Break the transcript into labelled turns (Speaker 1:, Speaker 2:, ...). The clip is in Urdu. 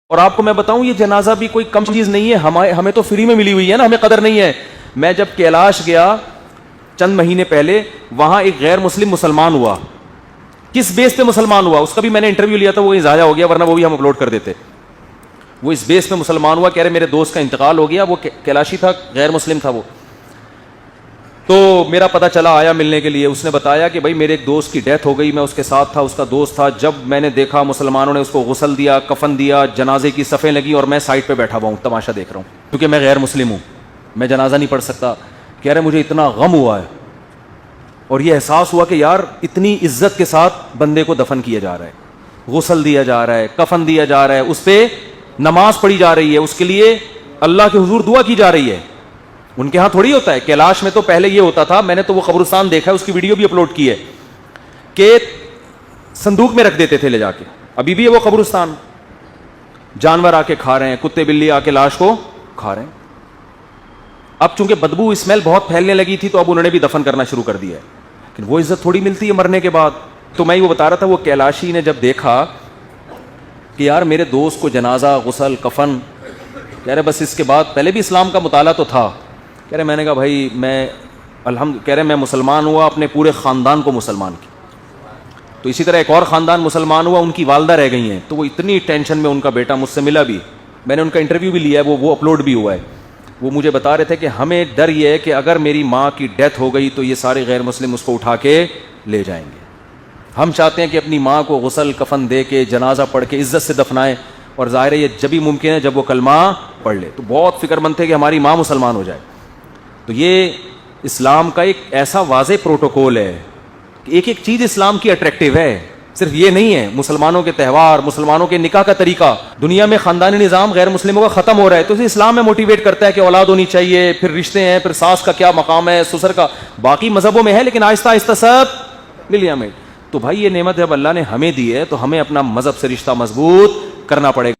Speaker 1: اور آپ کو میں بتاؤں یہ جنازہ بھی کوئی کم چیز نہیں ہے، ہمیں تو فری میں ملی ہوئی ہے نا، ہمیں قدر نہیں ہے. میں جب کیلاش گیا چند مہینے پہلے، وہاں ایک غیر مسلم مسلمان ہوا. کس بیس پہ مسلمان ہوا اس کا بھی میں نے انٹرویو لیا تھا، وہ ضائع ہو گیا ورنہ وہ بھی ہم اپلوڈ کر دیتے. وہ اس بیس پہ مسلمان ہوا، کہہ رہے میرے دوست کا انتقال ہو گیا، وہ کیلاشی تھا، غیر مسلم تھا وہ. تو میرا پتہ چلا، آیا ملنے کے لیے. اس نے بتایا کہ بھائی میرے ایک دوست کی ڈیتھ ہو گئی، میں اس کے ساتھ تھا، اس کا دوست تھا. جب میں نے دیکھا مسلمانوں نے اس کو غسل دیا، کفن دیا، جنازے کی صفیں لگی، اور میں سائڈ پہ بیٹھا ہوا ہوں، تماشا دیکھ رہا ہوں کیونکہ میں غیر مسلم ہوں، میں جنازہ نہیں پڑھ سکتا. کہہ رہے مجھے اتنا غم ہوا ہے اور یہ احساس ہوا کہ یار اتنی عزت کے ساتھ بندے کو دفن کیا جا رہا ہے، غسل دیا جا رہا ہے، کفن دیا جا رہا ہے، اس پہ نماز پڑھی جا رہی ہے، اس کے لیے اللہ کے حضور دعا کی جا رہی ہے. ان کے ہاں تھوڑی ہوتا ہے. کیلاش میں تو پہلے یہ ہوتا تھا، میں نے تو وہ قبرستان دیکھا ہے، اس کی ویڈیو بھی اپلوڈ کی ہے، کہ صندوق میں رکھ دیتے تھے لے جا کے. ابھی بھی ہے وہ قبرستان، جانور آ کے کھا رہے ہیں، کتے بلی آ کے لاش کو کھا رہے ہیں. اب چونکہ بدبو اسمیل بہت پھیلنے لگی تھی تو اب انہوں نے بھی دفن کرنا شروع کر دیا ہے. لیکن وہ عزت تھوڑی ملتی ہے مرنے کے بعد. تو میں وہ بتا رہا تھا، وہ کیلاشی نے جب دیکھا کہ یار میرے دوست کو جنازہ، غسل، کفن، کہہ رہے بس اس کے بعد، پہلے بھی اسلام کا مطالعہ تو تھا، کہہ رہے میں نے کہا بھائی میں کہہ رہے میں مسلمان ہوا، اپنے پورے خاندان کو مسلمان کی. تو اسی طرح ایک اور خاندان مسلمان ہوا، ان کی والدہ رہ گئی ہیں، تو وہ اتنی ٹینشن میں، ان کا بیٹا مجھ سے ملا بھی، میں نے ان کا انٹرویو بھی لیا ہے، وہ اپلوڈ بھی ہوا ہے. وہ مجھے بتا رہے تھے کہ ہمیں ڈر یہ ہے کہ اگر میری ماں کی ڈیتھ ہو گئی تو یہ سارے غیر مسلم اس کو اٹھا کے لے جائیں گے. ہم چاہتے ہیں کہ اپنی ماں کو غسل کفن دے کے، جنازہ پڑھ کے عزت سے دفنائیں، اور ظاہر ہے یہ جبھی ممکن ہے جب وہ کلمہ پڑھ لے. تو بہت فکر مند تھے کہ ہماری ماں مسلمان ہو جائے. تو یہ اسلام کا ایک ایسا واضح پروٹوکول ہے کہ ایک ایک چیز اسلام کی اٹریکٹیو ہے. صرف یہ نہیں ہے، مسلمانوں کے تہوار، مسلمانوں کے نکاح کا طریقہ، دنیا میں خاندانی نظام غیر مسلموں کا ختم ہو رہا ہے، تو اسلام میں موٹیویٹ کرتا ہے کہ اولاد ہونی چاہیے، پھر رشتے ہیں، پھر ساس کا کیا مقام ہے، سسر کا. باقی مذہبوں میں ہے لیکن آہستہ آہستہ سب مل گیا میں. تو بھائی یہ نعمت جب اللہ نے ہمیں دی ہے تو ہمیں اپنا مذہب سے رشتہ مضبوط کرنا پڑے گا.